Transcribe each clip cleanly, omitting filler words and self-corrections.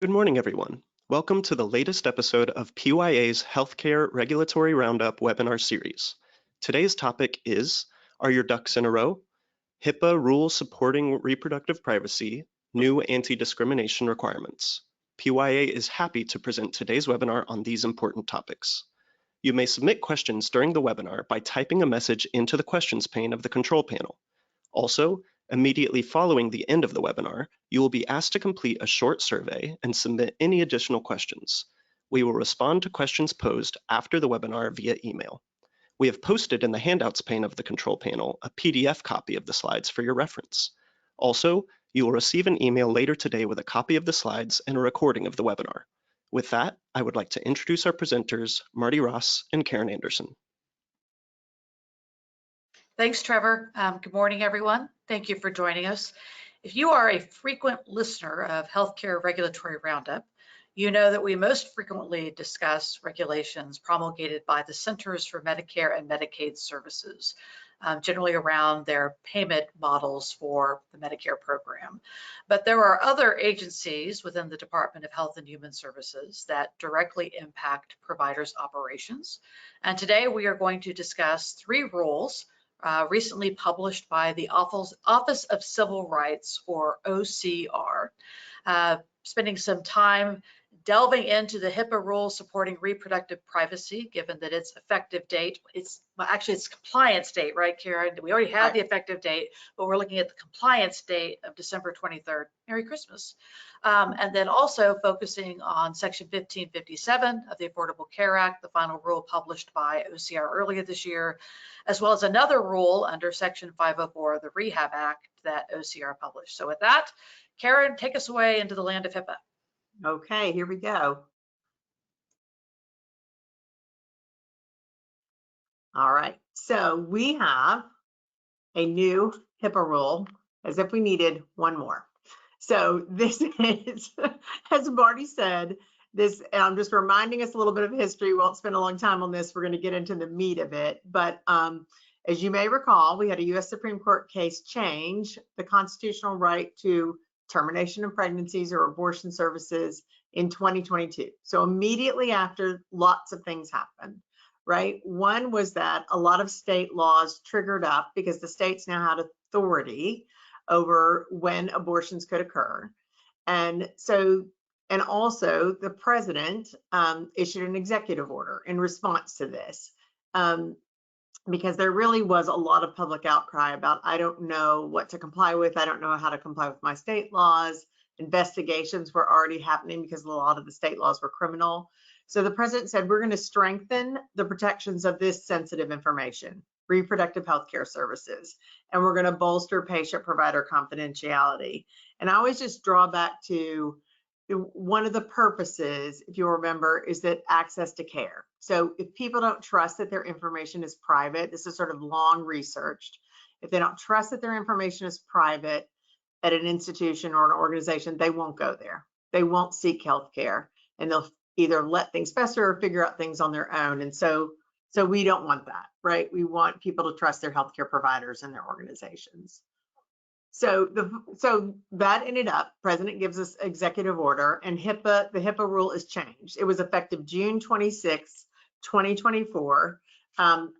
Good morning, everyone. Welcome to the latest episode of PYA's Healthcare Regulatory Roundup webinar series. Today's topic is, Are Your Ducks in a Row? HIPAA Rule Supporting Reproductive Privacy, New Anti-Discrimination Requirements. PYA is happy to present today's webinar on these important topics. You may submit questions during the webinar by typing a message into the questions pane of the control panel. Also, immediately following the end of the webinar, you will be asked to complete a short survey and submit any additional questions. We will respond to questions posed after the webinar via email. We have posted in the handouts pane of the control panel a PDF copy of the slides for your reference. Also, you will receive an email later today with a copy of the slides and a recording of the webinar. With that, I would like to introduce our presenters, Martie Ross and Karin Anderson. Thanks, Trevor. Good morning, everyone. Thank you for joining us. If you are a frequent listener of Healthcare Regulatory Roundup, you know that we most frequently discuss regulations promulgated by the Centers for Medicare and Medicaid Services, generally around their payment models for the Medicare program. But there are other agencies within the Department of Health and Human Services that directly impact providers' operations. And today we are going to discuss 3 rules recently published by the Office of Civil Rights, or OCR, spending some time delving into the HIPAA rule supporting reproductive privacy, given that its effective date, it's compliance date, right, Karin? We already had the effective date, but we're looking at the compliance date of December 23rd. Merry Christmas. And then also focusing on Section 1557 of the Affordable Care Act, the final rule published by OCR earlier this year, as well as another rule under Section 504 of the Rehab Act that OCR published. So with that, Karin, take us away into the land of HIPAA. Okay, here we go. All right, so we have a new HIPAA rule, as if we needed one more. So this is, as Martie said, this, and I'm just reminding us a little bit of history. We won't spend a long time on this. We're going to get into the meat of it. But as you may recall, we had a U.S. Supreme Court case change the constitutional right to termination of pregnancies or abortion services in 2022. So immediately after, lots of things happened, right? One was that a lot of state laws triggered up because the states now had authority over when abortions could occur. And so, and also the president issued an executive order in response to this. Because there really was a lot of public outcry about, I don't know what to comply with. I don't know how to comply with my state laws. Investigations were already happening because a lot of the state laws were criminal. So the president said, we're going to strengthen the protections of this sensitive information, reproductive health care services, and we're going to bolster patient-provider confidentiality. And I always just draw back to one of the purposes, if you remember, is that access to care. So if people don't trust that their information is private, this is sort of long researched. If they don't trust that their information is private at an institution or an organization, they won't go there. They won't seek health care, and they'll either let things fester or figure out things on their own. And so we don't want that, right? We want people to trust their healthcare providers and their organizations. So that ended up, president gives us executive order, and the HIPAA rule is changed. It was effective June 26, 2024.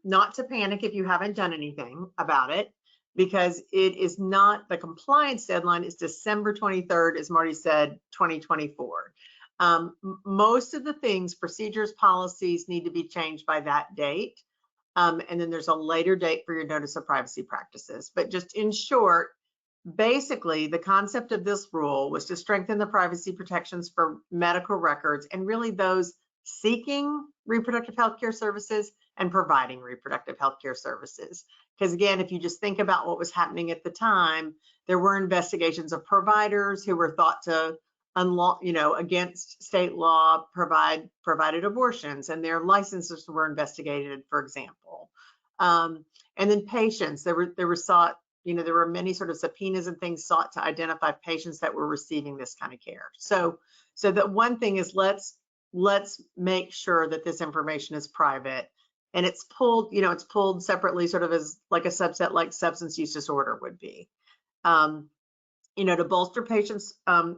Not to panic if you haven't done anything about it, because it is not, the compliance deadline is December 23rd, as Martie said, 2024. Most of the things, procedures, policies need to be changed by that date. And then there's a later date for your notice of privacy practices. But just in short, basically, the concept of this rule was to strengthen the privacy protections for medical records and really those seeking reproductive health care services and providing reproductive health care services. Because again, if you just think about what was happening at the time, there were investigations of providers who were thought to against state law provided abortions, and their licenses were investigated, for example. And then patients, there were many sort of subpoenas and things sought to identify patients that were receiving this kind of care. So the one thing is, let's make sure that this information is private, and it's pulled separately, sort of as like a subset, like substance use disorder would be. to bolster patients'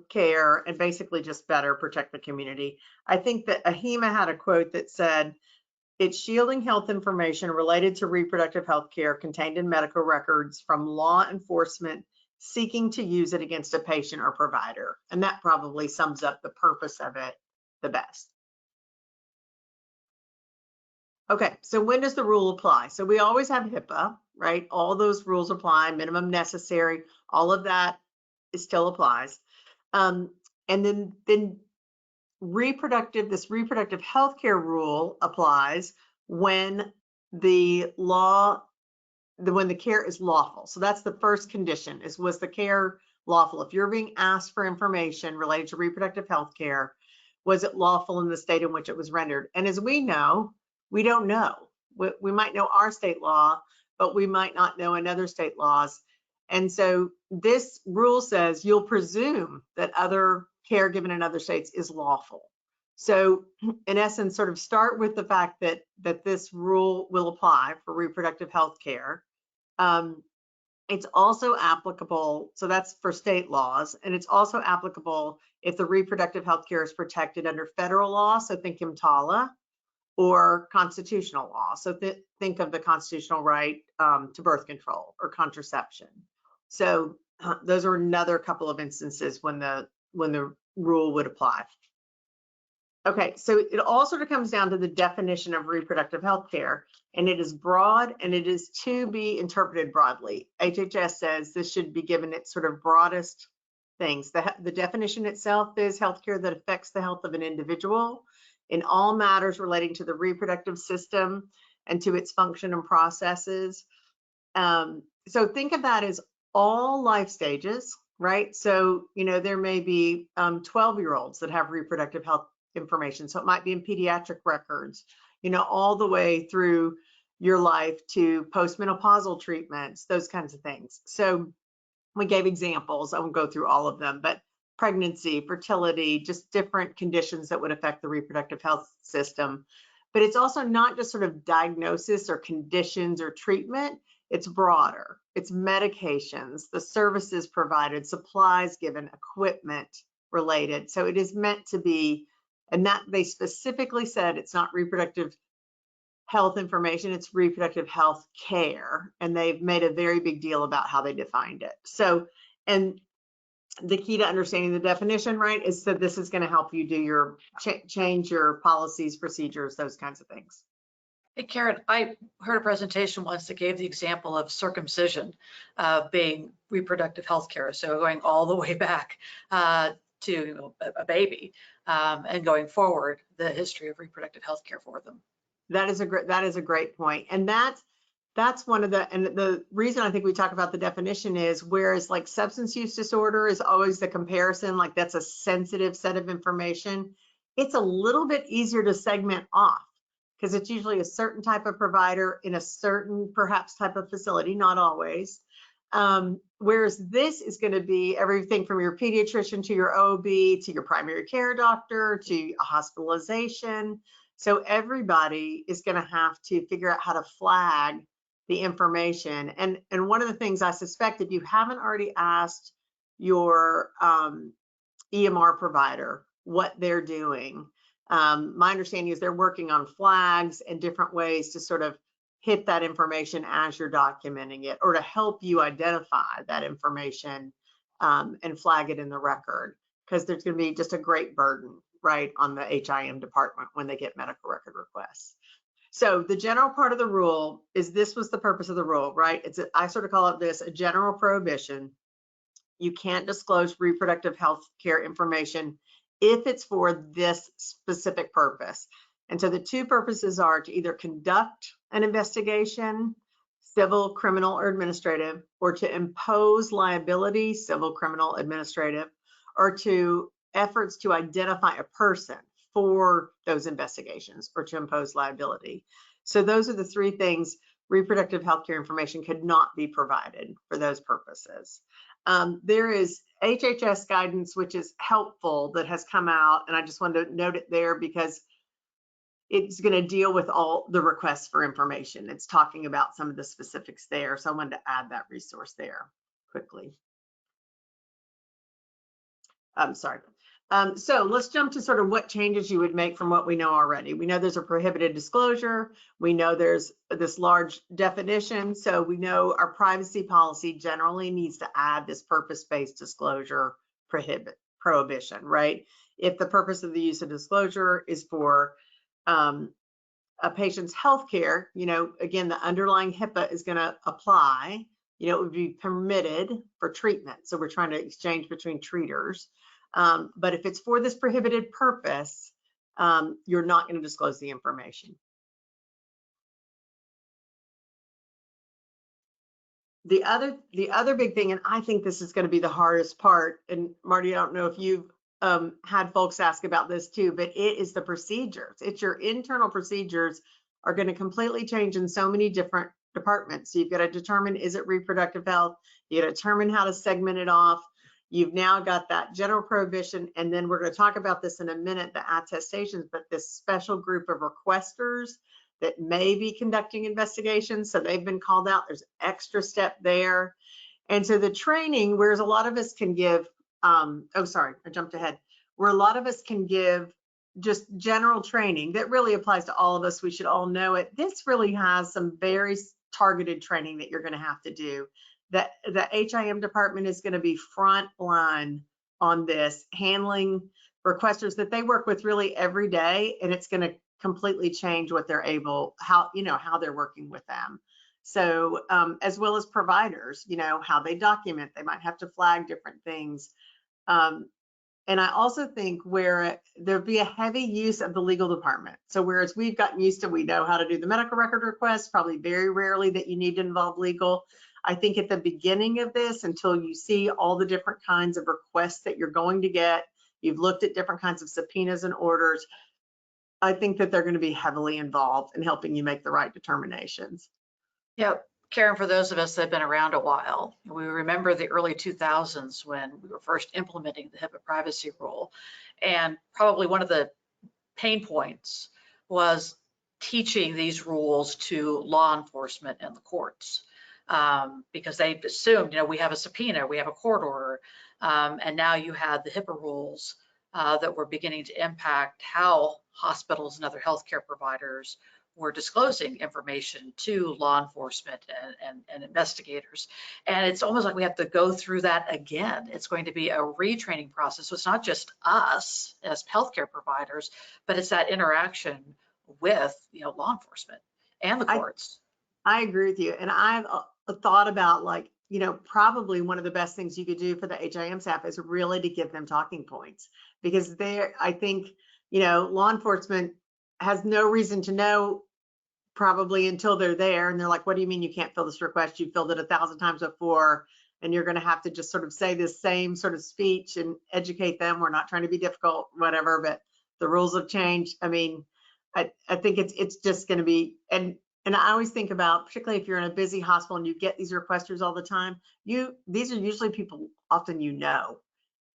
care and basically just better protect the community. I think that AHIMA had a quote that said, "It's shielding health information related to reproductive health care contained in medical records from law enforcement seeking to use it against a patient or provider." And that probably sums up the purpose of it the best. Okay, so when does the rule apply? So we always have HIPAA, right? All those rules apply, minimum necessary, all of that still applies. And then this reproductive healthcare rule applies when the care is lawful. So that's the first condition, is was the care lawful? If you're being asked for information related to reproductive health care, was it lawful in the state in which it was rendered? And as we know, we don't know. We might know our state law, but we might not know another state laws. And so this rule says you'll presume that other care given in other states is lawful. So in essence, sort of start with the fact that this rule will apply for reproductive health care. It's also applicable, so that's for state laws, and it's also applicable if the reproductive health care is protected under federal law, so think EMTALA, or constitutional law. So think of the constitutional right to birth control or contraception. So those are another couple of instances when the rule would apply. Okay, so it all sort of comes down to the definition of reproductive health care, and it is broad and it is to be interpreted broadly. HHS says this should be given its sort of broadest things. The definition itself is healthcare that affects the health of an individual in all matters relating to the reproductive system and to its function and processes. So think of that as all life stages, right? So, there may be 12-year-olds that have reproductive health information. So it might be in pediatric records, all the way through your life to postmenopausal treatments, those kinds of things. So we gave examples. I won't go through all of them, but pregnancy, fertility, just different conditions that would affect the reproductive health system. But it's also not just sort of diagnosis or conditions or treatment. It's broader. It's medications, the services provided, supplies given, equipment related. So it is meant to be, and that they specifically said it's not reproductive health information, it's reproductive health care. And they've made a very big deal about how they defined it. So, and the key to understanding the definition, right, is that this is going to help you do your change your policies, procedures, those kinds of things. Hey, Karin, I heard a presentation once that gave the example of circumcision being reproductive health care. So going all the way back to a baby and going forward, the history of reproductive health care for them. That is a great point. And that's one of the reason I think we talk about the definition is, whereas like substance use disorder is always the comparison, like that's a sensitive set of information. It's a little bit easier to segment off because it's usually a certain type of provider in a certain perhaps type of facility, not always. Whereas this is going to be everything from your pediatrician to your OB to your primary care doctor to a hospitalization. So everybody is going to have to figure out how to flag the information. And one of the things I suspect, if you haven't already asked your EMR provider what they're doing, my understanding is they're working on flags and different ways to sort of hit that information as you're documenting it, or to help you identify that information and flag it in the record, because there's going to be just a great burden, right, on the HIM department when they get medical record requests. So the general part of the rule is, this was the purpose of the rule, right? I sort of call it this, a general prohibition. You can't disclose reproductive health care information if it's for this specific purpose. And so the two purposes are to either conduct an investigation, civil, criminal, or administrative, or to impose liability, civil, criminal, administrative, or to efforts to identify a person for those investigations or to impose liability. So those are the three things. Reproductive health care information could not be provided for those purposes. There is HHS guidance, which is helpful, that has come out, and I just wanted to note it there because it's going to deal with all the requests for information. It's talking about some of the specifics there. So I wanted to add that resource there quickly. I'm sorry. So let's jump to sort of what changes you would make from what we know already. We know there's a prohibited disclosure. We know there's this large definition. So we know our privacy policy generally needs to add this purpose-based disclosure prohibition, right? If the purpose of the use of disclosure is for a patient's health care, again, the underlying HIPAA is going to apply. It would be permitted for treatment. So we're trying to exchange between treaters. But if it's for this prohibited purpose, you're not going to disclose the information. The other big thing, and I think this is going to be the hardest part, and Martie, I don't know if you've had folks ask about this too, but it is the procedures. It's your internal procedures are going to completely change in so many different departments. So you've got to determine, is it reproductive health? You got to determine how to segment it off. You've now got that general prohibition, and then we're going to talk about this in a minute, the attestations, but this special group of requesters that may be conducting investigations. So they've been called out. There's extra step there. And so the training, whereas a lot of us can give, oh, sorry, I jumped ahead, where a lot of us can give just general training that really applies to all of us. We should all know it. This really has some very targeted training that you're going to have to do. That the HIM department is going to be front line on this, handling requesters that they work with really every day, and it's going to completely change what they're able, how they're working with them. So as well as providers, how they document, they might have to flag different things. And I also think where there'd be a heavy use of the legal department. So whereas we've gotten used to, we know how to do the medical record request, probably very rarely that you need to involve legal. I think at the beginning of this, until you see all the different kinds of requests that you're going to get, you've looked at different kinds of subpoenas and orders, I think that they're going to be heavily involved in helping you make the right determinations. Yeah, Karin, for those of us that have been around a while, we remember the early 2000s when we were first implementing the HIPAA Privacy Rule. And probably one of the pain points was teaching these rules to law enforcement and the courts. Because they assumed, we have a subpoena, we have a court order, and now you had the HIPAA rules that were beginning to impact how hospitals and other healthcare providers were disclosing information to law enforcement and investigators. And it's almost like we have to go through that again. It's going to be a retraining process. So it's not just us as healthcare providers, but it's that interaction with law enforcement and the courts. I agree with you. And I've thought about, like, probably one of the best things you could do for the HIM staff is really to give them talking points, because I think, law enforcement has no reason to know probably until they're there. And they're like, what do you mean you can't fill this request? You filled it 1,000 times before, and you're going to have to just sort of say this same sort of speech and educate them. We're not trying to be difficult, whatever, but the rules have changed. I mean, I think it's just going to be, and I always think about, particularly if you're in a busy hospital and you get these requesters all the time, these are usually people often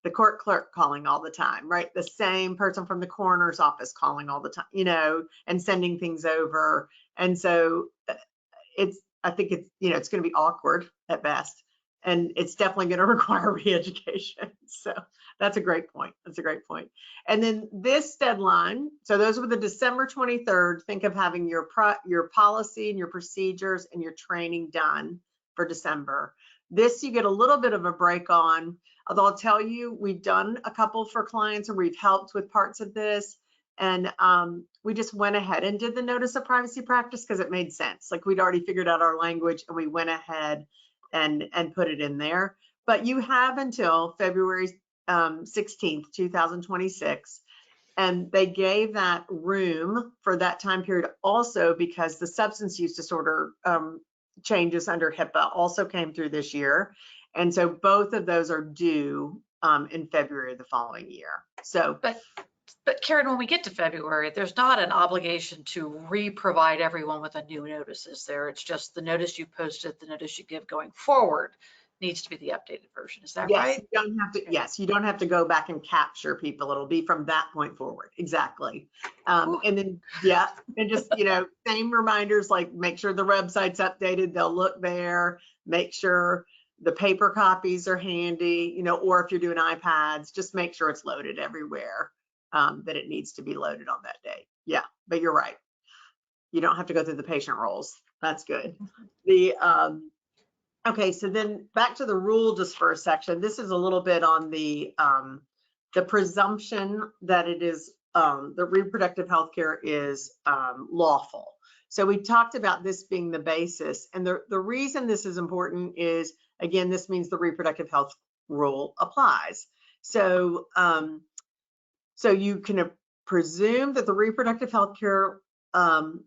the court clerk calling all the time, right? The same person from the coroner's office calling all the time, and sending things over. And so I think it's going to be awkward at best, and it's definitely going to require re-education. So that's a great point. That's a great point. And then this deadline, so those were the December 23rd. Think of having your policy and your procedures and your training done for December. This you get a little bit of a break on, although I'll tell you, we've done a couple for clients and we've helped with parts of this. And we just went ahead and did the notice of privacy practice because it made sense. Like, we'd already figured out our language and we went ahead and put it in there. But you have until February 16th, 2026. And they gave that room for that time period also because the substance use disorder changes under HIPAA also came through this year. And so both of those are due in February of the following year. So, but Karin, when we get to February, there's not an obligation to re-provide everyone with a new notice, is there? It's just the notice you posted, the notice you give going forward needs to be the updated version. Is that right? You don't have to. Yes, you don't have to go back and capture people. It'll be from that point forward. Exactly. And then, and just, same reminders, like make sure the website's updated. They'll look there, make sure The paper copies are handy, you know, or if you're doing iPads, just make sure it's loaded everywhere that it needs to be loaded on that day. Yeah, but you're right. You don't have to go through the patient rolls. That's good. Okay, so then back to the rule just for a section. This is a little bit on the presumption that it is the reproductive health care is lawful. So we talked about this being the basis, and the reason this is important is, again, this means the reproductive health rule applies. So so you can presume that the reproductive health care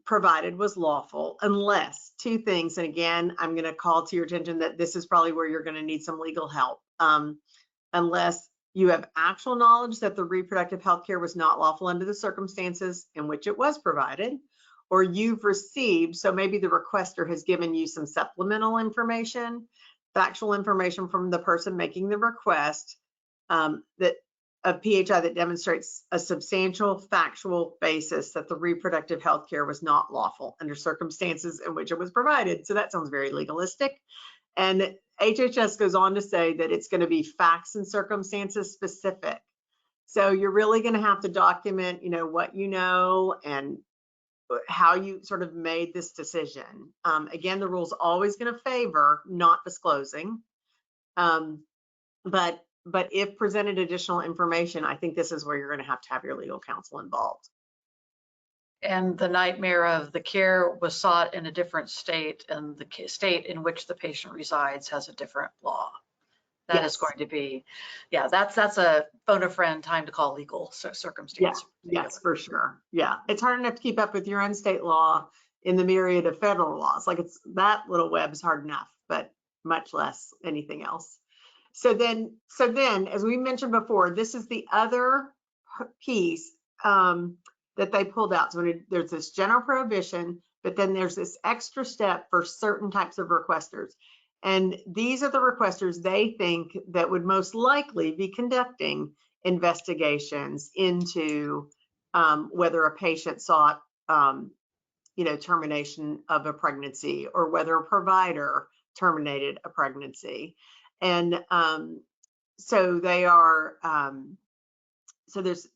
provided was lawful, unless two things, and again, I'm going to call to your attention that this is probably where you're going to need some legal help. Unless you have actual knowledge that the reproductive health care was not lawful under the circumstances in which it was provided, or you've received, so maybe the requester has given you some supplemental information, factual information from the person making the request, that a PHI that demonstrates a substantial factual basis that the reproductive health care was not lawful under circumstances in which it was provided. So that sounds very legalistic. And HHS goes on to say that it's going to be facts and circumstances specific. So you're really going to have to document, you know, what you know and how you sort of made this decision. Again, the rule's always going to favor not disclosing. But if presented additional information, I think this is where you're going to have your legal counsel involved. And the nightmare of the care was sought in a different state, and the state in which the patient resides has a different law. That Yes. is going to be, yeah, that's a phone a friend time to call legal circumstance. Yeah, yes, for sure. Yeah, it's hard enough to keep up with your own state law in the myriad of federal laws. Like it's that little web's hard enough, but much less anything else. So then, as we mentioned before, this is the other piece that they pulled out. So there's this general prohibition, but then there's this extra step for certain types of requesters. And these are the requesters they think that would most likely be conducting investigations into whether a patient sought, you know, termination of a pregnancy, or whether a provider terminated a pregnancy. And so they are, so there's,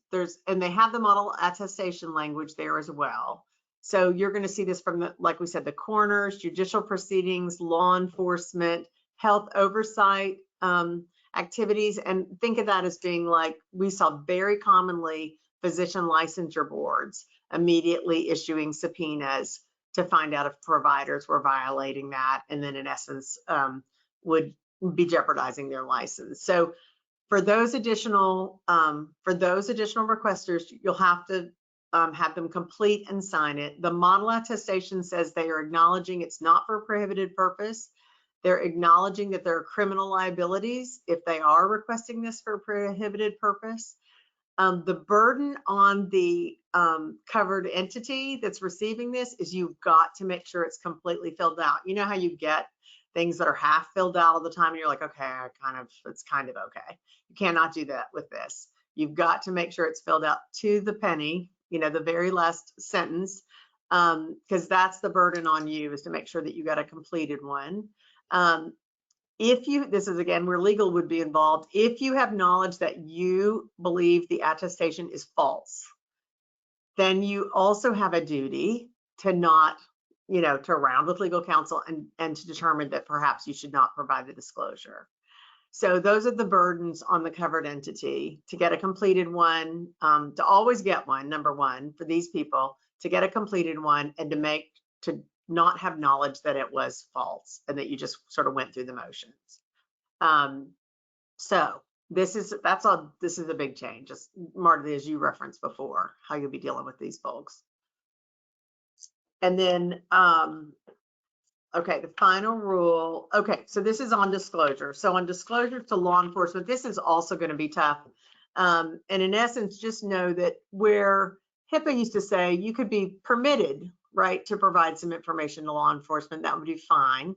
and they have the model attestation language there as well. So you're going to see this from the, like we said, the coroners, judicial proceedings, law enforcement, health oversight activities, and think of that as being like, we saw very commonly physician licensure boards immediately issuing subpoenas to find out if providers were violating that, and then in essence would be jeopardizing their license. So for those additional requesters, you'll have to have them complete and sign it. The model attestation says they are acknowledging it's not for a prohibited purpose. They're acknowledging that there are criminal liabilities if they are requesting this for a prohibited purpose. The burden on the covered entity that's receiving this is you've got to make sure it's completely filled out. You know how you get things that are half filled out all the time and you're like, okay, it's kind of okay. You cannot do that with this. You've got to make sure it's filled out to the penny, you know, the very last sentence, because that's the burden on you, is to make sure that you got a completed one. If you, this is again where legal would be involved, if you have knowledge that you believe the attestation is false, then you also have a duty to not, you know, to round with legal counsel and to determine that perhaps you should not provide the disclosure. So those are the burdens on the covered entity: to get a completed one, to always get one, number one, for these people, to get a completed one, and to not have knowledge that it was false and that you just sort of went through the motions. So this is a big change, just Martie, as you referenced before, how you'll be dealing with these folks. And then, okay, the final rule. Okay, so this is on disclosure. So on disclosure to law enforcement, this is also going to be tough. And in essence, just know that where HIPAA used to say you could be permitted, right, to provide some information to law enforcement, that would be fine.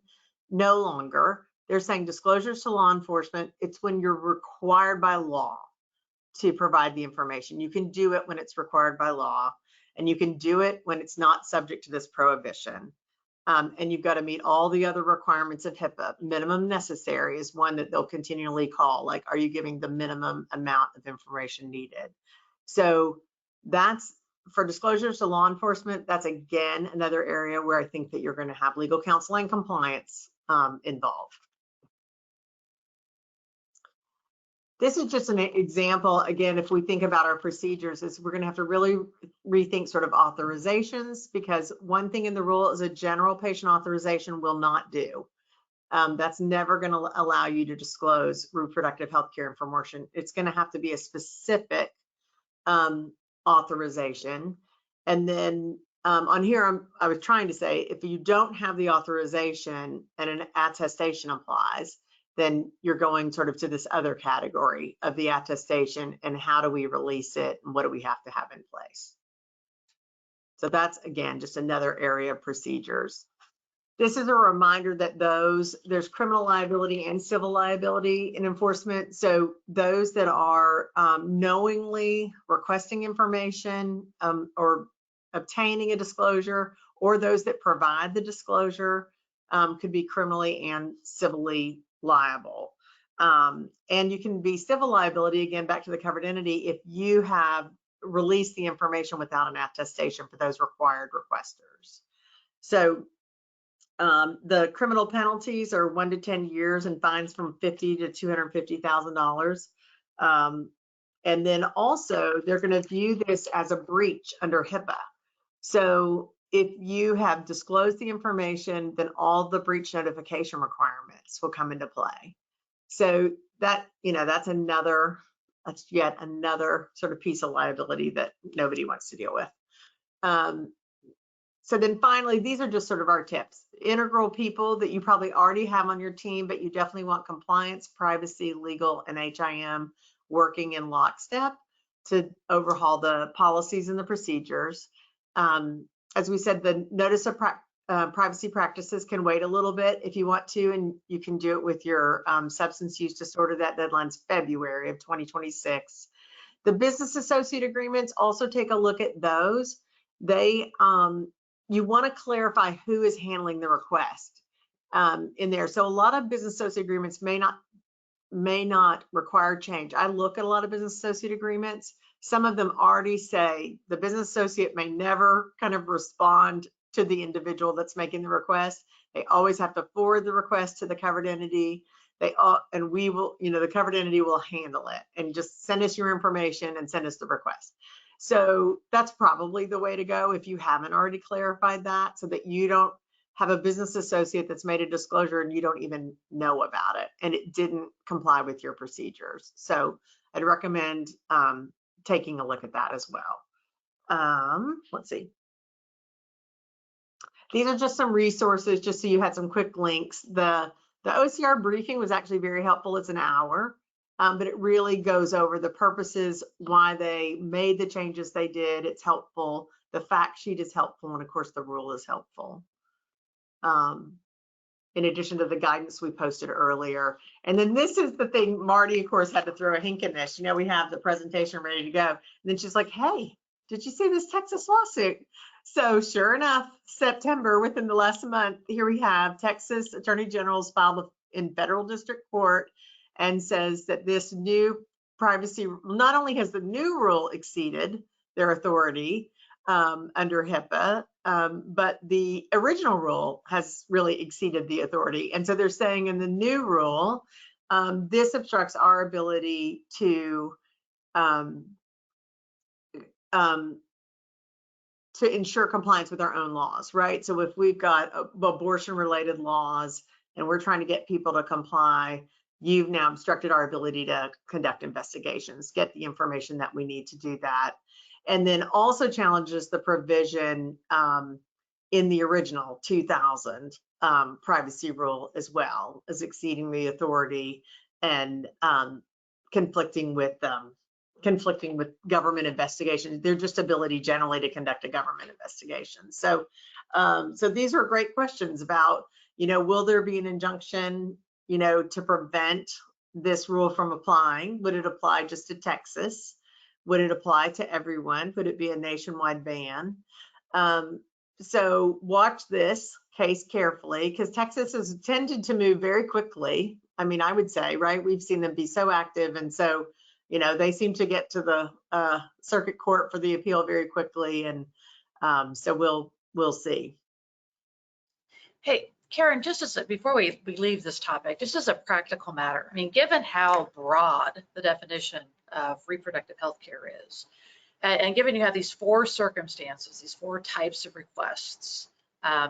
No longer. They're saying disclosures to law enforcement, it's when you're required by law to provide the information. You can do it when it's required by law, and you can do it when it's not subject to this prohibition. and you've got to meet all the other requirements of HIPAA. Minimum necessary is one that they'll continually call, like, are you giving the minimum amount of information needed? So that's for disclosures to law enforcement. That's again another area where I think that you're going to have legal counsel and compliance involved. This is just an example. Again, if we think about our procedures, is we're going to have to really rethink sort of authorizations, because one thing in the rule is a general patient authorization will not do. That's never going to allow you to disclose reproductive health care information. It's going to have to be a specific authorization. And then on here, I was trying to say, if you don't have the authorization and an attestation applies, then you're going sort of to this other category of the attestation, and how do we release it and what do we have to have in place? So that's, again, just another area of procedures. This is a reminder that there's criminal liability and civil liability in enforcement. So those that are knowingly requesting information or obtaining a disclosure, or those that provide the disclosure could be criminally and civilly liable. And you can be civil liability, again, back to the covered entity, if you have released the information without an attestation for those required requesters. So the criminal penalties are 1 to 10 years and fines from $50,000 to $250,000. And then also they're going to view this as a breach under HIPAA. So if you have disclosed the information, then all the breach notification requirements will come into play. So that, that's yet another sort of piece of liability that nobody wants to deal with. So then finally, these are just sort of our tips. Integral people that you probably already have on your team, but you definitely want compliance, privacy, legal, and HIM working in lockstep to overhaul the policies and the procedures. As we said, the notice of privacy practices can wait a little bit if you want to, and you can do it with your substance use disorder. That deadline's February of 2026. The business associate agreements, also take a look at those. They, you want to clarify who is handling the request in there. So a lot of business associate agreements may not require change. I look at a lot of business associate agreements. Some of them already say the business associate may never kind of respond to the individual that's making the request. They always have to forward the request to the covered entity. And we will, the covered entity will handle it and just send us your information and send us the request. So that's probably the way to go if you haven't already clarified that, so that you don't have a business associate that's made a disclosure and you don't even know about it and it didn't comply with your procedures. So I'd recommend taking a look at that as well. Let's see. These are just some resources, just so you had some quick links. The OCR briefing was actually very helpful. It's an hour, but it really goes over the purposes, why they made the changes they did. It's helpful. The fact sheet is helpful, and of course the rule is helpful. In addition to the guidance we posted earlier. And then this is the thing, Martie, of course, had to throw a hink in this. We have the presentation ready to go. And then she's like, hey, did you see this Texas lawsuit? So sure enough, September, within the last month, here we have Texas Attorney General's filed in federal district court and says that this new privacy, not only has the new rule exceeded their authority under HIPAA, but the original rule has really exceeded the authority. And so they're saying in the new rule, this obstructs our ability to ensure compliance with our own laws, right? So if we've got abortion-related laws and we're trying to get people to comply, you've now obstructed our ability to conduct investigations, get the information that we need to do that. And then also challenges the provision in the original 2000 privacy rule, as well as exceeding the authority and conflicting with government investigations, their just ability generally to conduct a government investigation. So, so these are great questions about, will there be an injunction, to prevent this rule from applying? Would it apply just to Texas? Would it apply to everyone? Would it be a nationwide ban? So watch this case carefully, because Texas has tended to move very quickly. I mean, I would say, right? We've seen them be so active, and so, you know, they seem to get to the circuit court for the appeal very quickly, and so we'll see. Hey, Karin, before we leave this topic, just as a practical matter, I mean, given how broad the definition of reproductive health care is, and given you have these four circumstances, these four types of requests,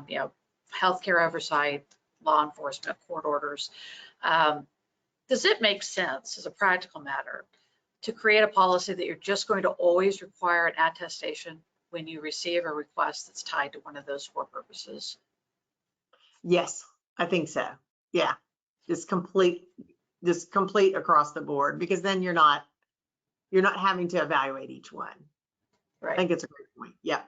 you know, healthcare oversight, law enforcement, court orders, does it make sense as a practical matter to create a policy that you're just going to always require an attestation when you receive a request that's tied to one of those four purposes? Yes, I think so. Yeah, just complete across the board, because then you're not having to evaluate each one. I Right. think it's a great point. Yeah.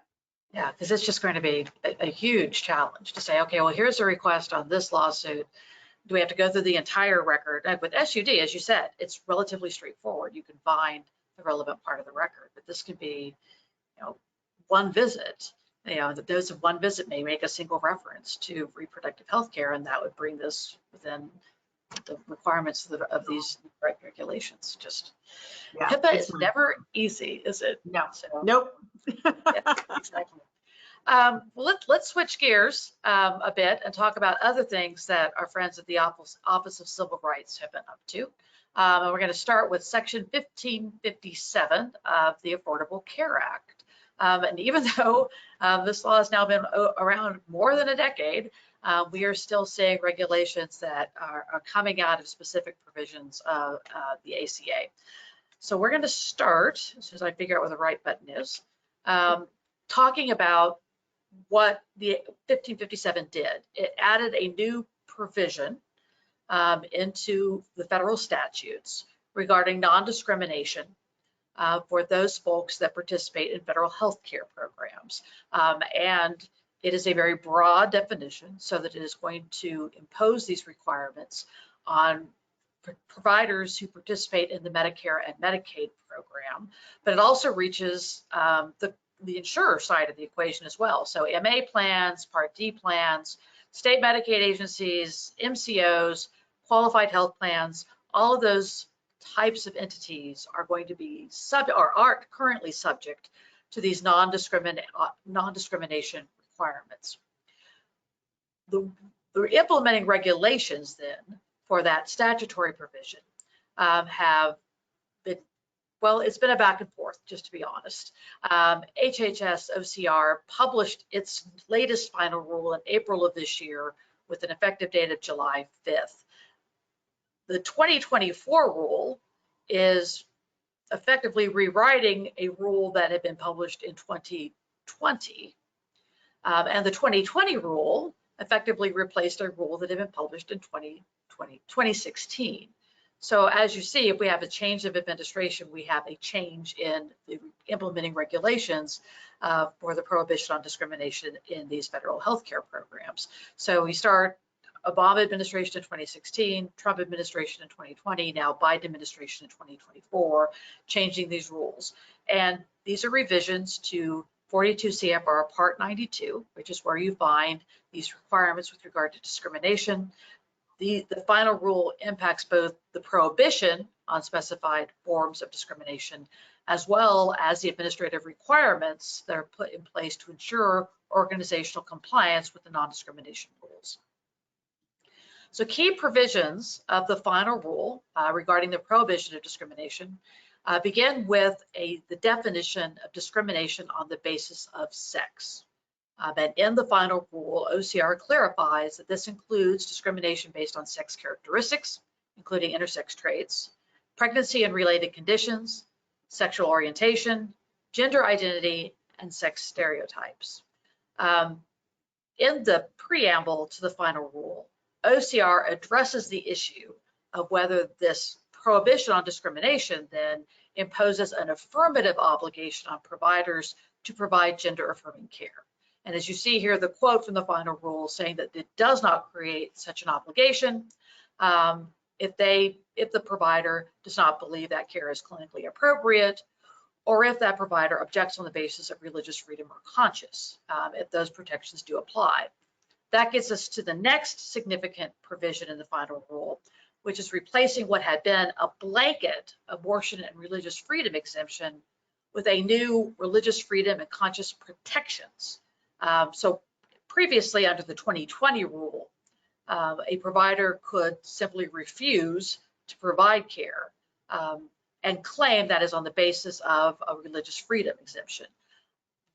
Yeah, because it's just going to be a huge challenge to say, okay, well, here's a request on this lawsuit. Do we have to go through the entire record? And with SUD, as you said, it's relatively straightforward. You can find the relevant part of the record, but this could be, you know, one visit. You know, the dose of one visit may make a single reference to reproductive health care, and that would bring this within the requirements of these regulations. Just Yeah. HIPAA is never easy, is it? No. So, Nope. yeah, exactly. Well, let's switch gears a bit and talk about other things that our friends at the Office of Civil Rights have been up to. And we're going to start with Section 1557 of the Affordable Care Act. And even though this law has now been around more than a decade, we are still seeing regulations that are coming out of specific provisions of the ACA. So we're going to start, as soon as I figure out where the right button is, talking about what the 1557 did. It added a new provision into the federal statutes regarding non-discrimination for those folks that participate in federal health care programs. And it is a very broad definition, so that it is going to impose these requirements on providers who participate in the Medicare and Medicaid program, but it also reaches the insurer side of the equation as well. So MA plans, Part D plans, state Medicaid agencies, MCOs, qualified health plans, all of those types of entities are going to be are currently subject to these non-discrimination requirements. The implementing regulations then for that statutory provision have been, well, it's been a back and forth, just to be honest. HHS OCR published its latest final rule in April of this year with an effective date of July 5th. The 2024 rule is effectively rewriting a rule that had been published in 2020. And the 2020 rule effectively replaced a rule that had been published in 2016. So as you see, if we have a change of administration, we have a change in the implementing regulations for the prohibition on discrimination in these federal healthcare programs. So we start Obama administration in 2016, Trump administration in 2020, now Biden administration in 2024, changing these rules. And these are revisions to 42 CFR Part 92, which is where you find these requirements with regard to discrimination. The final rule impacts both the prohibition on specified forms of discrimination, as well as the administrative requirements that are put in place to ensure organizational compliance with the non-discrimination rules. So key provisions of the final rule regarding the prohibition of discrimination begin with the definition of discrimination on the basis of sex. And in the final rule, OCR clarifies that this includes discrimination based on sex characteristics, including intersex traits, pregnancy and related conditions, sexual orientation, gender identity, and sex stereotypes. In the preamble to the final rule, OCR addresses the issue of whether this prohibition on discrimination then imposes an affirmative obligation on providers to provide gender-affirming care. And as you see here, the quote from the final rule saying that it does not create such an obligation if the provider does not believe that care is clinically appropriate, or if that provider objects on the basis of religious freedom or conscience, if those protections do apply. That gets us to the next significant provision in the final rule, which is replacing what had been a blanket abortion and religious freedom exemption with a new religious freedom and conscience protections. So previously, under the 2020 rule, a provider could simply refuse to provide care and claim that is on the basis of a religious freedom exemption.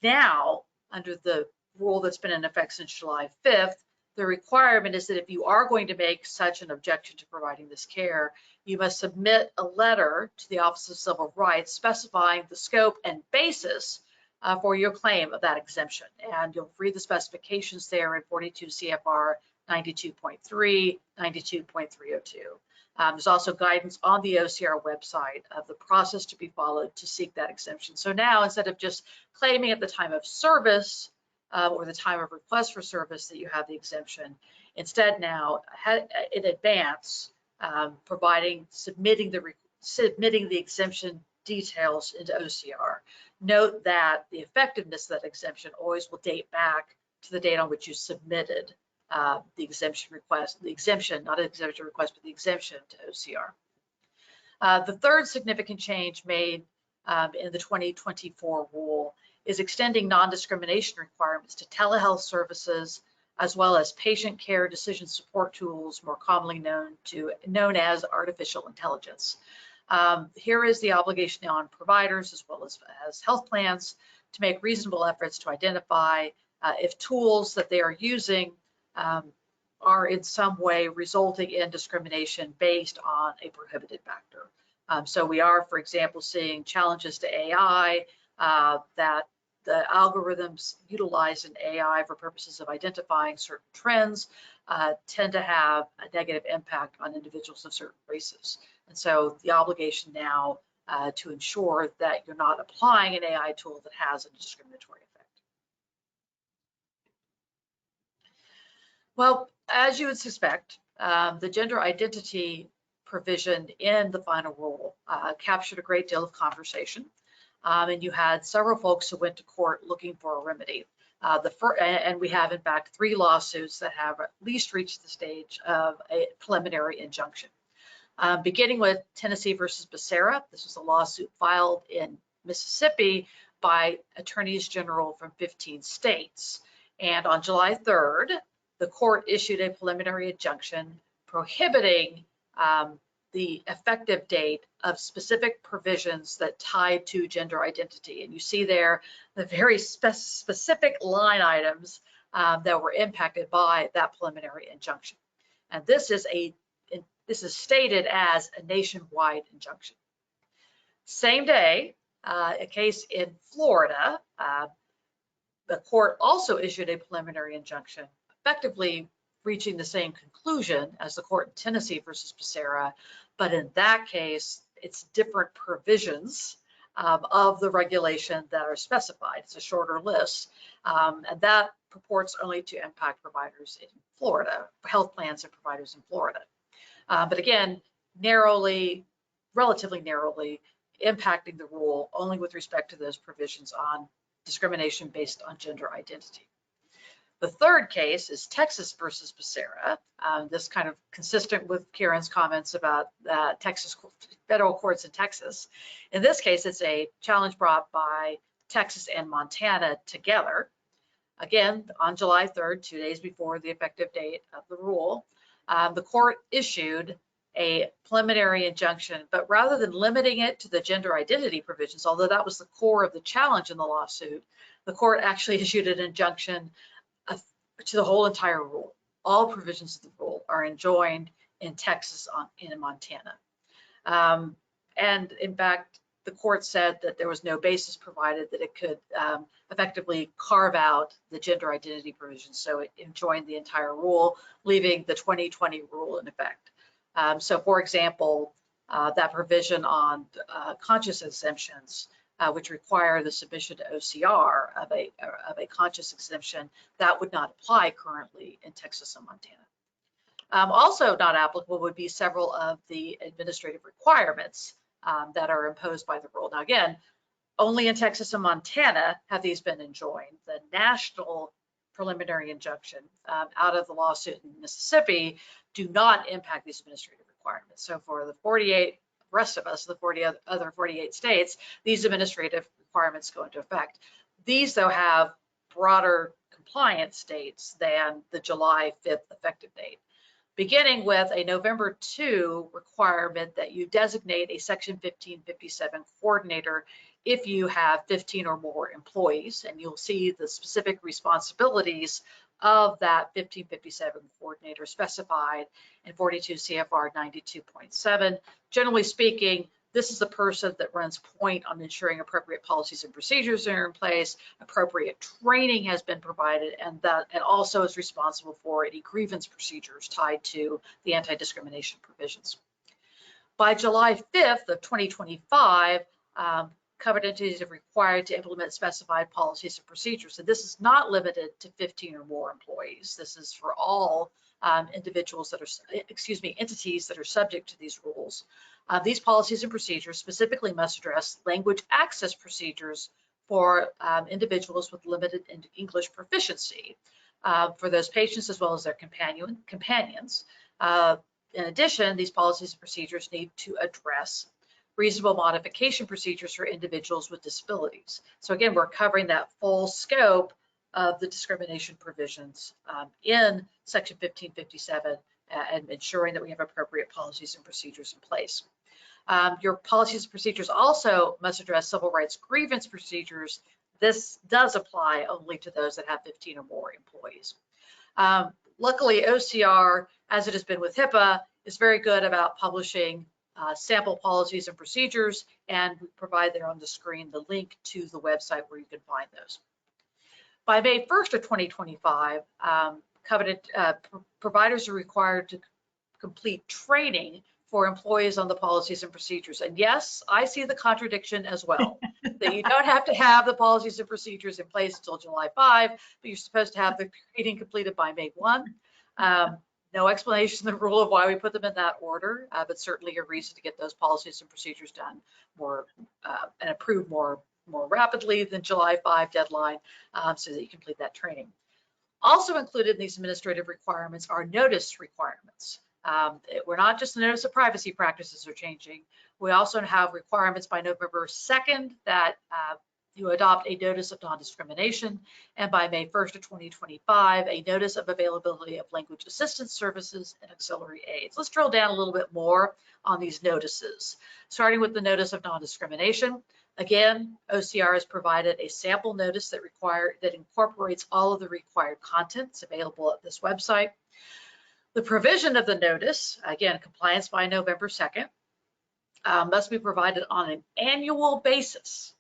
Now, under the rule that's been in effect since July 5th, the requirement is that if you are going to make such an objection to providing this care, you must submit a letter to the Office of Civil Rights specifying the scope and basis for your claim of that exemption. And you'll read the specifications there in 42 CFR 92.3, 92.302. There's also guidance on the OCR website of the process to be followed to seek that exemption. So now, instead of just claiming at the time of service or the time of request for service that you have the exemption, instead now in advance, submitting the exemption details into OCR. Note that the effectiveness of that exemption always will date back to the date on which you submitted the exemption request, the exemption, not an exemption request, but the exemption to OCR. The third significant change made in the 2024 rule is extending non-discrimination requirements to telehealth services, as well as patient care decision support tools, more commonly known as artificial intelligence. Here is the obligation on providers as well as health plans to make reasonable efforts to identify if tools that they are using are in some way resulting in discrimination based on a prohibited factor. So we are, for example, seeing challenges to AI, that the algorithms utilized in AI for purposes of identifying certain trends tend to have a negative impact on individuals of certain races. And so the obligation now to ensure that you're not applying an AI tool that has a discriminatory effect. Well, as you would suspect, the gender identity provision in the final rule captured a great deal of conversation. And you had several folks who went to court looking for a remedy. And we have, in fact, 3 lawsuits that have at least reached the stage of a preliminary injunction. Beginning with Tennessee versus Becerra. This was a lawsuit filed in Mississippi by attorneys general from 15 states. And on July 3rd, the court issued a preliminary injunction prohibiting the effective date of specific provisions that tied to gender identity. And you see there the very specific line items that were impacted by that preliminary injunction. And this is stated as a nationwide injunction. Same day, a case in Florida, the court also issued a preliminary injunction, effectively reaching the same conclusion as the court in Tennessee versus Becerra, but in that case, it's different provisions of the regulation that are specified. It's a shorter list, and that purports only to impact providers in Florida, health plans and providers in Florida. But again, relatively narrowly impacting the rule only with respect to those provisions on discrimination based on gender identity. The third case is Texas versus Becerra. This kind of consistent with Karin's comments about Texas federal courts in Texas. In this case, it's a challenge brought by Texas and Montana together. Again, on July 3rd, 2 days before the effective date of the rule, the court issued a preliminary injunction, but rather than limiting it to the gender identity provisions, although that was the core of the challenge in the lawsuit, the court actually issued an injunction to the whole entire rule. All provisions of the rule are enjoined in Texas and in Montana. And in fact, the court said that there was no basis provided that it could effectively carve out the gender identity provisions. So it enjoined the entire rule, leaving the 2020 rule in effect. So for example, that provision on conscious exemptions, which require the submission to OCR of a conscious exemption, that would not apply currently in Texas and Montana. Also not applicable would be several of the administrative requirements that are imposed by the rule. Now again, Only in Texas and Montana have these been enjoined. The national preliminary injunction out of the lawsuit in Mississippi do not impact these administrative requirements. So for the 48 rest of us, the 40 other 48 states, these administrative requirements go into effect. These, though, have broader compliance dates than the July 5th effective date, beginning with a November 2 requirement that you designate a Section 1557 coordinator if you have 15 or more employees, and you'll see the specific responsibilities of that 1557 coordinator specified in 42 CFR 92.7. Generally speaking, this is the person that runs point on ensuring appropriate policies and procedures are in place, appropriate training has been provided, and that it also is responsible for any grievance procedures tied to the anti-discrimination provisions. By July 5th of 2025, covered entities are required to implement specified policies and procedures. So this is not limited to 15 or more employees. This is for all individuals that are, entities that are subject to these rules. These policies and procedures specifically must address language access procedures for individuals with limited English proficiency for those patients as well as their companions. In addition, these policies and procedures need to address reasonable modification procedures for individuals with disabilities. So again, we're covering that full scope of the discrimination provisions in Section 1557 and ensuring that we have appropriate policies and procedures in place. Your policies and procedures also must address civil rights grievance procedures. This does apply only to those that have 15 or more employees. Luckily, OCR, as it has been with HIPAA, is very good about publishing sample policies and procedures, and we provide there on the screen the link to the website where you can find those. By May 1st of 2025, coveted providers are required to complete training for employees on the policies and procedures. And yes, I see the contradiction as well, that you don't have to have the policies and procedures in place until July 5, but you're supposed to have the training completed by May 1. No explanation in the rule of why we put them in that order, but certainly a reason to get those policies and procedures done more and approved more rapidly than July 5 deadline, so that you complete that training. Also included in these administrative requirements are notice requirements. We're not just the notice of privacy practices are changing. We also have requirements by November 2nd that you adopt a notice of non-discrimination, and by May 1st of 2025, a notice of availability of language assistance services and auxiliary aids. Let's drill down a little bit more on these notices. Starting with the notice of non-discrimination. Again, OCR has provided a sample notice that incorporates all of the required contents available at this website. The provision of the notice, again, compliance by November 2nd, must be provided on an annual basis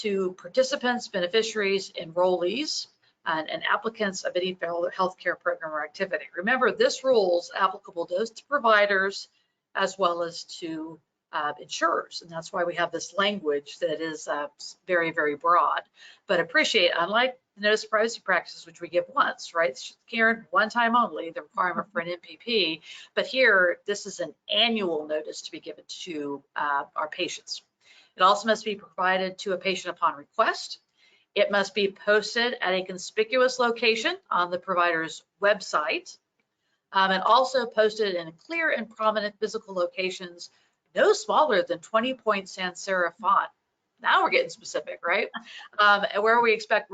to participants, beneficiaries, enrollees, and applicants of any federal healthcare program or activity. Remember, this rule is applicable to providers as well as to insurers, and that's why we have this language that is very, very broad. But appreciate, unlike the notice of privacy practices, which we give once, right? Karin, one time only, the requirement for an MPP, but here, this is an annual notice to be given to our patients. It also must be provided to a patient upon request. It must be posted at a conspicuous location on the provider's website, and also posted in clear and prominent physical locations, no smaller than 20-point sans serif font. Now we're getting specific, right? Where we expect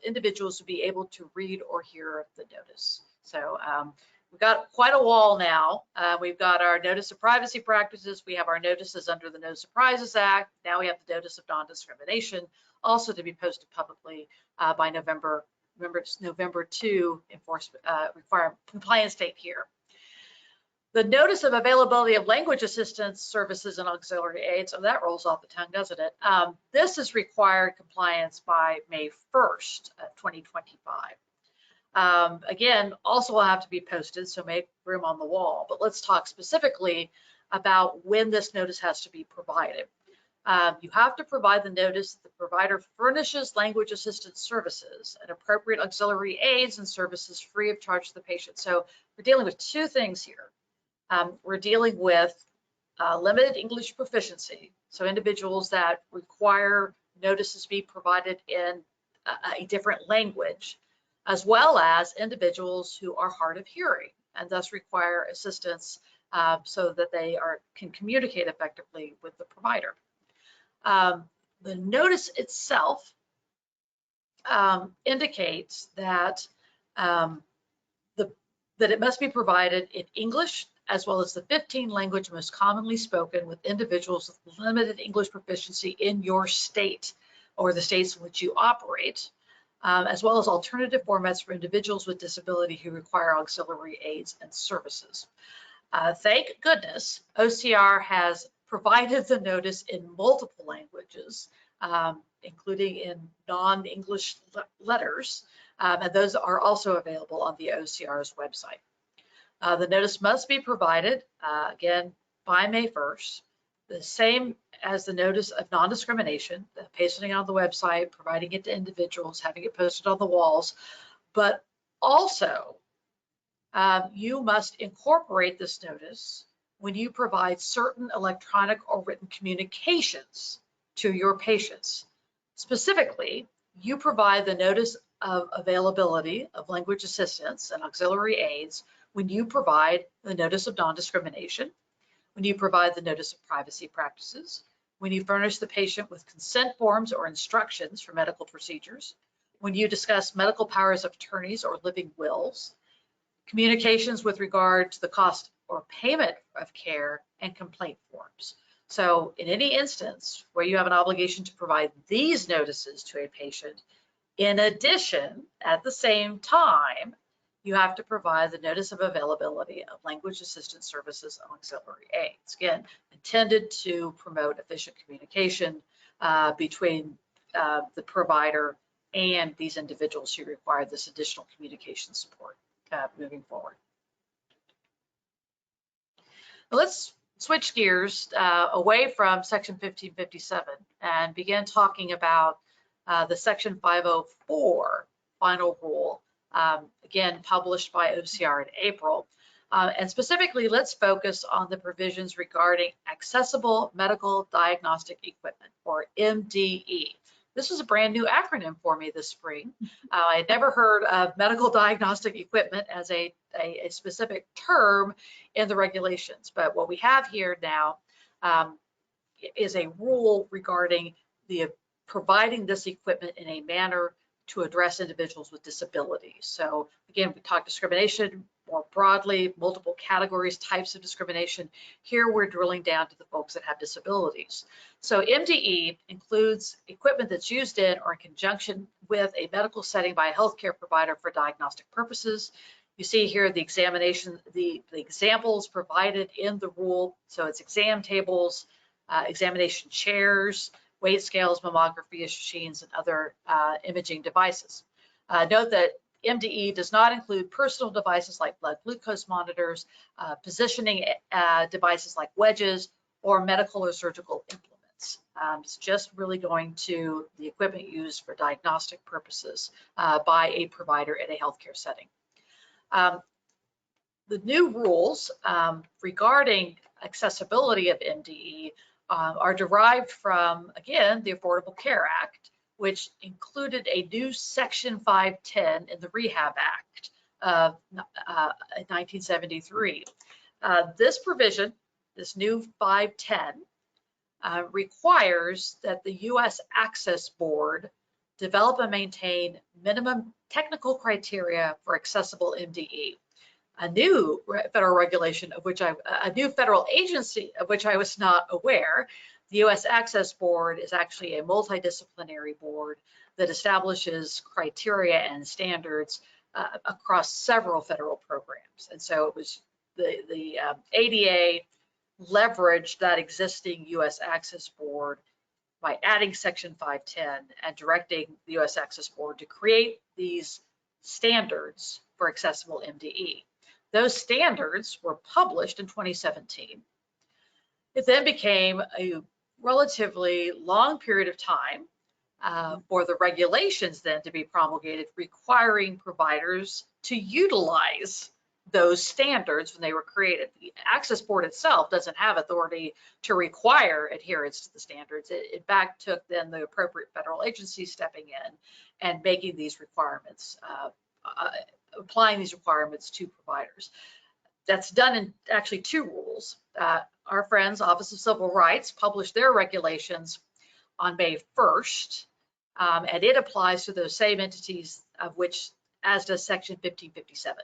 individuals to be able to read or hear the notice. So we've got quite a wall now. We've got our notice of privacy practices. We have our notices under the No Surprises Act. Now we have the notice of non-discrimination, also to be posted publicly by November. Remember, it's November 2 enforcement require compliance date here. The notice of availability of language assistance services and auxiliary aids, so that rolls off the tongue, doesn't it? This is required compliance by May 1st of 2025. Again, also will have to be posted, so make room on the wall. But let's talk specifically about when this notice has to be provided. You have to provide the notice that the provider furnishes language assistance services and appropriate auxiliary aids and services free of charge to the patient. So we're dealing with two things here. We're dealing with limited English proficiency, So individuals that require notices be provided in a different language, as well as individuals who are hard of hearing and thus require assistance so that they can communicate effectively with the provider. The notice itself indicates that that it must be provided in English, as well as the 15 language most commonly spoken with individuals with limited English proficiency in your state or the states in which you operate, as well as alternative formats for individuals with disability who require auxiliary aids and services. Thank goodness, OCR has provided the notice in multiple languages, including in non-English letters, and those are also available on the OCR's website. The notice must be provided, again, by May 1st, the same as the notice of non-discrimination, pasting it on the website, providing it to individuals, having it posted on the walls, but also you must incorporate this notice when you provide certain electronic or written communications to your patients. Specifically, you provide the notice of availability of language assistance and auxiliary aids when you provide the notice of non-discrimination, when you provide the notice of privacy practices, when you furnish the patient with consent forms or instructions for medical procedures, when you discuss medical powers of attorneys or living wills, communications with regard to the cost or payment of care, and complaint forms. So in any instance where you have an obligation to provide these notices to a patient, in addition, at the same time, you have to provide the notice of availability of language assistance services and auxiliary aids. Again, intended to promote efficient communication between the provider and these individuals who require this additional communication support moving forward. Let's switch gears away from Section 1557 and begin talking about the Section 504 final rule, again, published by OCR in April. And specifically, let's focus on the provisions regarding accessible medical diagnostic equipment, or MDE. This is a brand new acronym for me this spring. I had never heard of medical diagnostic equipment as a specific term in the regulations, but what we have here now is a rule regarding providing this equipment in a manner to address individuals with disabilities. So again, we talk discrimination more broadly, multiple categories, types of discrimination. Here we're drilling down to the folks that have disabilities. So MDE includes equipment that's used in or in conjunction with a medical setting by a healthcare provider for diagnostic purposes. You see here the the examples provided in the rule. So it's exam tables, examination chairs, weight scales, mammography machines, and other imaging devices. Note that MDE does not include personal devices like blood glucose monitors, positioning devices like wedges, or medical or surgical implements. It's just really going to the equipment used for diagnostic purposes by a provider in a healthcare setting. The new rules regarding accessibility of MDE are derived from, again, the Affordable Care Act, which included a new Section 510 in the Rehab Act of 1973. This provision, this new 510, requires that the U.S. Access Board develop and maintain minimum technical criteria for accessible MDE. A new federal regulation of which a new federal agency of which I was not aware. The U.S. Access Board is actually a multidisciplinary board that establishes criteria and standards across several federal programs. And so it was the ADA leveraged that existing U.S. Access Board by adding Section 510 and directing the U.S. Access Board to create these standards for accessible MDE. Those standards were published in 2017. It then became a relatively long period of time for the regulations then to be promulgated, requiring providers to utilize those standards when they were created. The Access Board itself doesn't have authority to require adherence to the standards. It in fact took then the appropriate federal agency stepping in and making these requirements, applying these requirements to providers. That's done in actually two rules. Our friends, Office of Civil Rights, published their regulations on May 1st, and it applies to those same entities of which, as does Section 1557.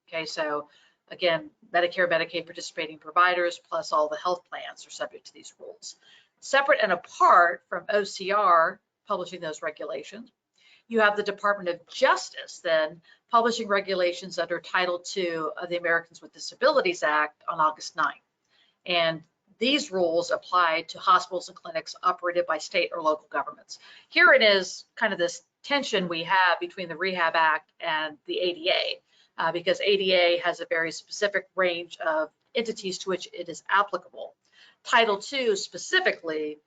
Okay, so again, Medicare, Medicaid participating providers, plus all the health plans are subject to these rules. Separate and apart from OCR publishing those regulations, you have the Department of Justice then publishing regulations under Title II of the Americans with Disabilities Act on August 9th. And these rules apply to hospitals and clinics operated by state or local governments. Here it is kind of this tension we have between the Rehab Act and the ADA. Because ADA has a very specific range of entities to which it is applicable. Title II specifically,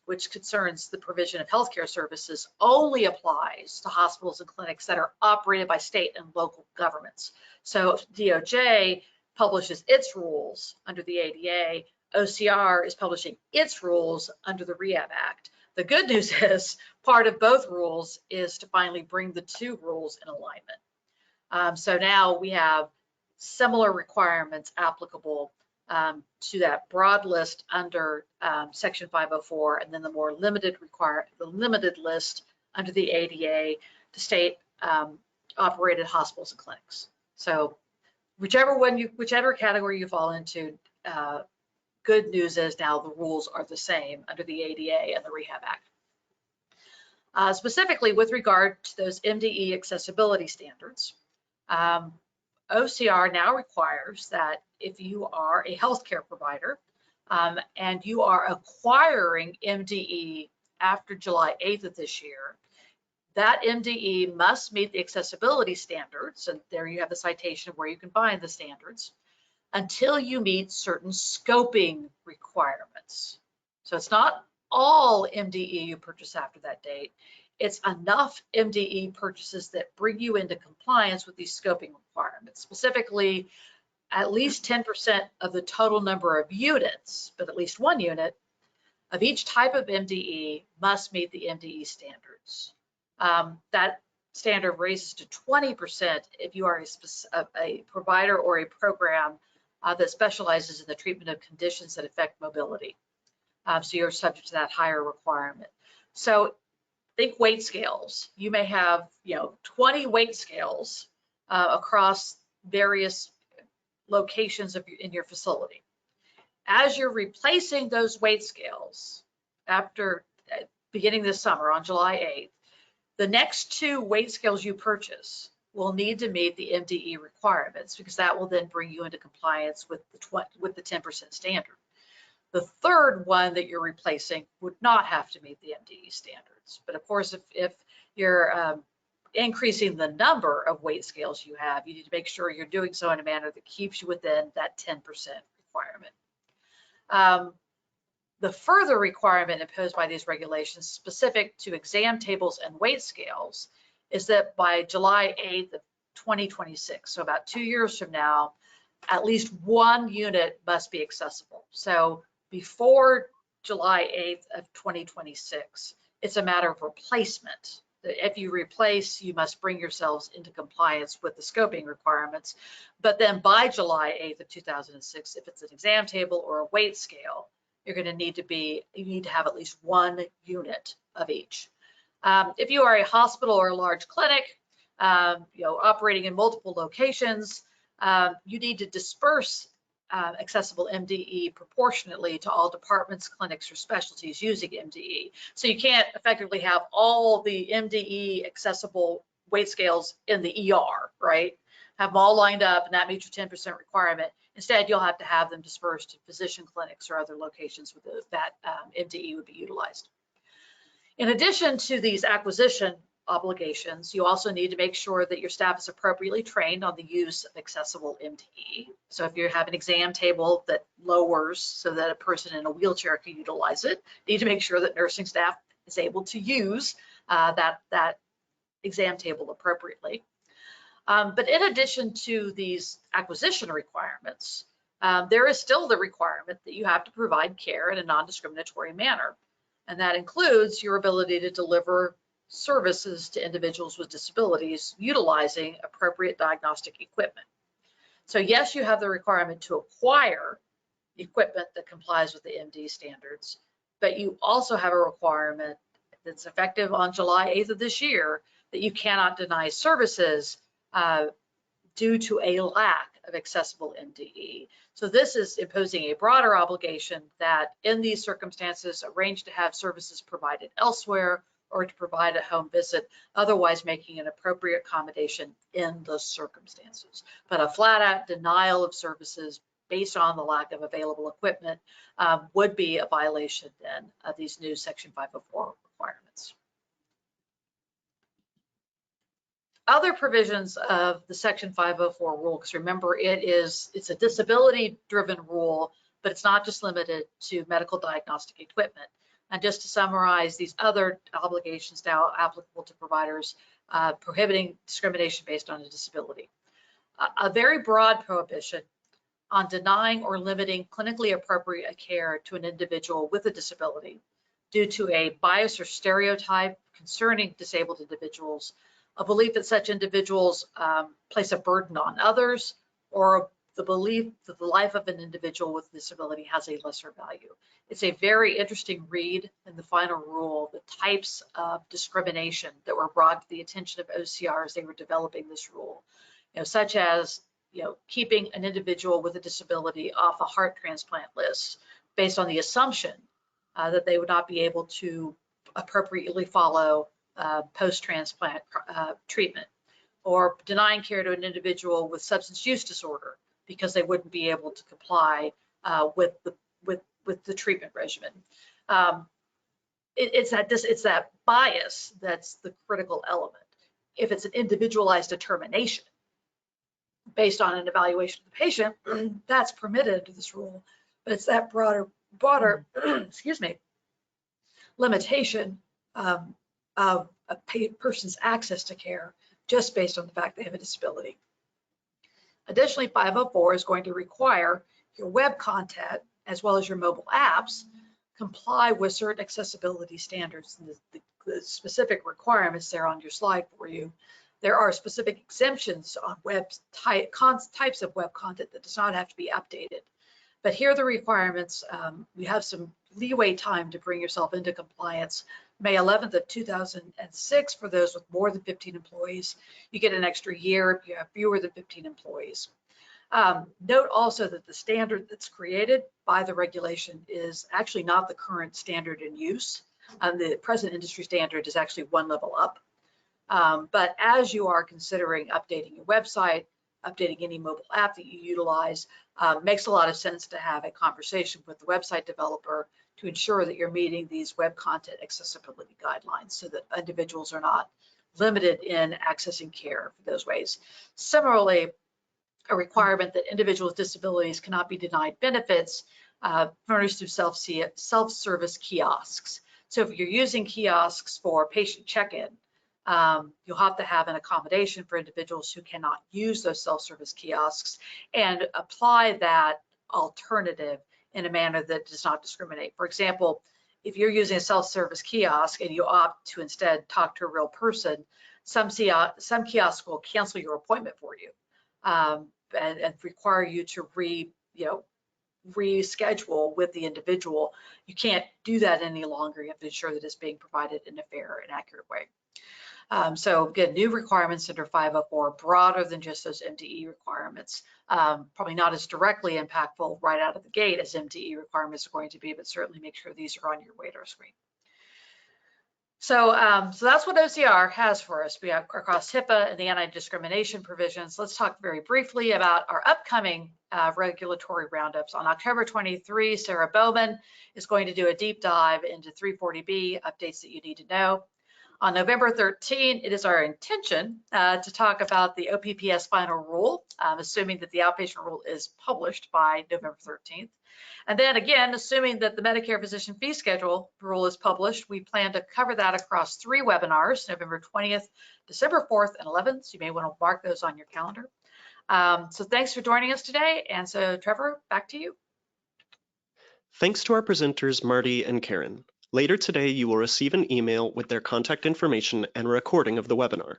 which concerns the provision of healthcare services, only applies to hospitals and clinics that are operated by state and local governments. So DOJ publishes its rules under the ADA. OCR is publishing its rules under the Rehab Act. The good news is part of both rules is to finally bring the two rules in alignment. So now we have similar requirements applicable to that broad list under Section 504, and then the more limited list under the ADA to state operated hospitals and clinics. So whichever category you fall into, good news is now the rules are the same under the ADA and the Rehab Act. Specifically with regard to those MDE accessibility standards, OCR now requires that if you are a healthcare provider and you are acquiring MDE after July 8th of this year, that MDE must meet the accessibility standards, and there you have the citation of where you can find the standards, until you meet certain scoping requirements. So it's not all MDE you purchase after that date. It's enough MDE purchases that bring you into compliance with these scoping requirements. Specifically, at least 10% of the total number of units, but at least one unit of each type of MDE must meet the MDE standards. That standard raises to 20% if you are a provider or a program that specializes in the treatment of conditions that affect mobility. So you're subject to that higher requirement. So think weight scales. You may have 20 weight scales across various locations in your facility. As you're replacing those weight scales after beginning this summer on July 8th, the next two weight scales you purchase will need to meet the MDE requirements, because that will then bring you into compliance with the 10% standard. The third one that you're replacing would not have to meet the MDE standards. But of course, if you're increasing the number of weight scales you have, you need to make sure you're doing so in a manner that keeps you within that 10% requirement. The further requirement imposed by these regulations specific to exam tables and weight scales is that by July 8th of 2026, so about 2 years from now, at least one unit must be accessible. So before July 8th of 2026, it's a matter of replacement. If you replace, you must bring yourselves into compliance with the scoping requirements. But then by July 8th of 2006, if it's an exam table or a weight scale, you're going to need to have at least one unit of each. If you are a hospital or a large clinic, operating in multiple locations, you need to disperse accessible MDE proportionately to all departments, clinics, or specialties using MDE. So you can't effectively have all the MDE accessible weight scales in the ER, right? Have them all lined up and that meets your 10% requirement. Instead, you'll have to have them dispersed to physician clinics or other locations where that MDE would be utilized. In addition to these acquisition obligations, you also need to make sure that your staff is appropriately trained on the use of accessible MDE. So if you have an exam table that lowers so that a person in a wheelchair can utilize it, you need to make sure that nursing staff is able to use that exam table appropriately. But in addition to these acquisition requirements, there is still the requirement that you have to provide care in a non-discriminatory manner. And that includes your ability to deliver services to individuals with disabilities utilizing appropriate diagnostic equipment. So yes, you have the requirement to acquire equipment that complies with the MD standards, but you also have a requirement that's effective on July 8th of this year that you cannot deny services due to a lack of accessible MDE. So this is imposing a broader obligation that in these circumstances, arrange to have services provided elsewhere or to provide a home visit, otherwise making an appropriate accommodation in those circumstances. But a flat out denial of services based on the lack of available equipment would be a violation then of these new Section 504 requirements. Other provisions of the Section 504 rule, because remember it's a disability-driven rule, but it's not just limited to medical diagnostic equipment. And just to summarize, these other obligations now applicable to providers prohibiting discrimination based on a disability. A very broad prohibition on denying or limiting clinically appropriate care to an individual with a disability due to a bias or stereotype concerning disabled individuals, a belief that such individuals place a burden on others, or the belief that the life of an individual with disability has a lesser value. It's a very interesting read in the final rule, the types of discrimination that were brought to the attention of OCR as they were developing this rule, such as keeping an individual with a disability off a heart transplant list based on the assumption that they would not be able to appropriately follow post-transplant treatment, or denying care to an individual with substance use disorder because they wouldn't be able to comply with the treatment regimen. It's that bias that's the critical element. If it's an individualized determination based on an evaluation of the patient, that's permitted to this rule, but it's that broader excuse me, limitation of a person's access to care just based on the fact they have a disability. Additionally, 504 is going to require your web content as well as your mobile apps comply with certain accessibility standards. And the specific requirements there on your slide for you. There are specific exemptions on types of web content that does not have to be updated. But here are the requirements. You have some leeway time to bring yourself into compliance. May 11th of 2006 for those with more than 15 employees. You get an extra year if you have fewer than 15 employees. Note also that the standard that's created by the regulation is actually not the current standard in use. The present industry standard is actually one level up. But as you are considering updating your website, updating any mobile app that you utilize, makes a lot of sense to have a conversation with the website developer to ensure that you're meeting these web content accessibility guidelines so that individuals are not limited in accessing care for those ways. Similarly, a requirement that individuals with disabilities cannot be denied benefits furnished through self-service kiosks. So if you're using kiosks for patient check-in, you'll have to have an accommodation for individuals who cannot use those self-service kiosks and apply that alternative in a manner that does not discriminate. For example, if you're using a self-service kiosk and you opt to instead talk to a real person, some kiosks will cancel your appointment for you and require you to reschedule with the individual. You can't do that any longer. You have to ensure that it's being provided in a fair and accurate way. So again, new requirements under 504, broader than just those MDE requirements. Probably not as directly impactful right out of the gate as MDE requirements are going to be, but certainly make sure these are on your radar screen. So, so that's what OCR has for us. We have across HIPAA and the anti-discrimination provisions. Let's talk very briefly about our upcoming regulatory roundups. On October 23, Sarah Bowman is going to do a deep dive into 340B updates that you need to know. On November 13, it is our intention to talk about the OPPS final rule, assuming that the outpatient rule is published by November 13th. And then again, assuming that the Medicare physician fee schedule rule is published, we plan to cover that across 3 webinars, November 20th, December 4th, and 11th. So you may want to mark those on your calendar. So thanks for joining us today. And so Trevor, back to you. Thanks to our presenters, Martie and Karin. Later today, you will receive an email with their contact information and a recording of the webinar.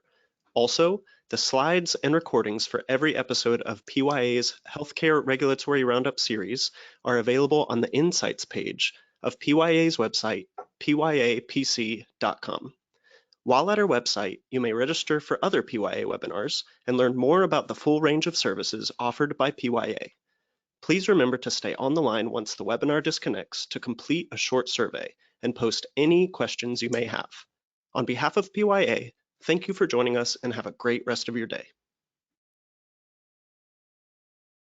Also, the slides and recordings for every episode of PYA's Healthcare Regulatory Roundup series are available on the Insights page of PYA's website, pyapc.com. While at our website, you may register for other PYA webinars and learn more about the full range of services offered by PYA. Please remember to stay on the line once the webinar disconnects to complete a short survey and post any questions you may have. On behalf of PYA, thank you for joining us and have a great rest of your day.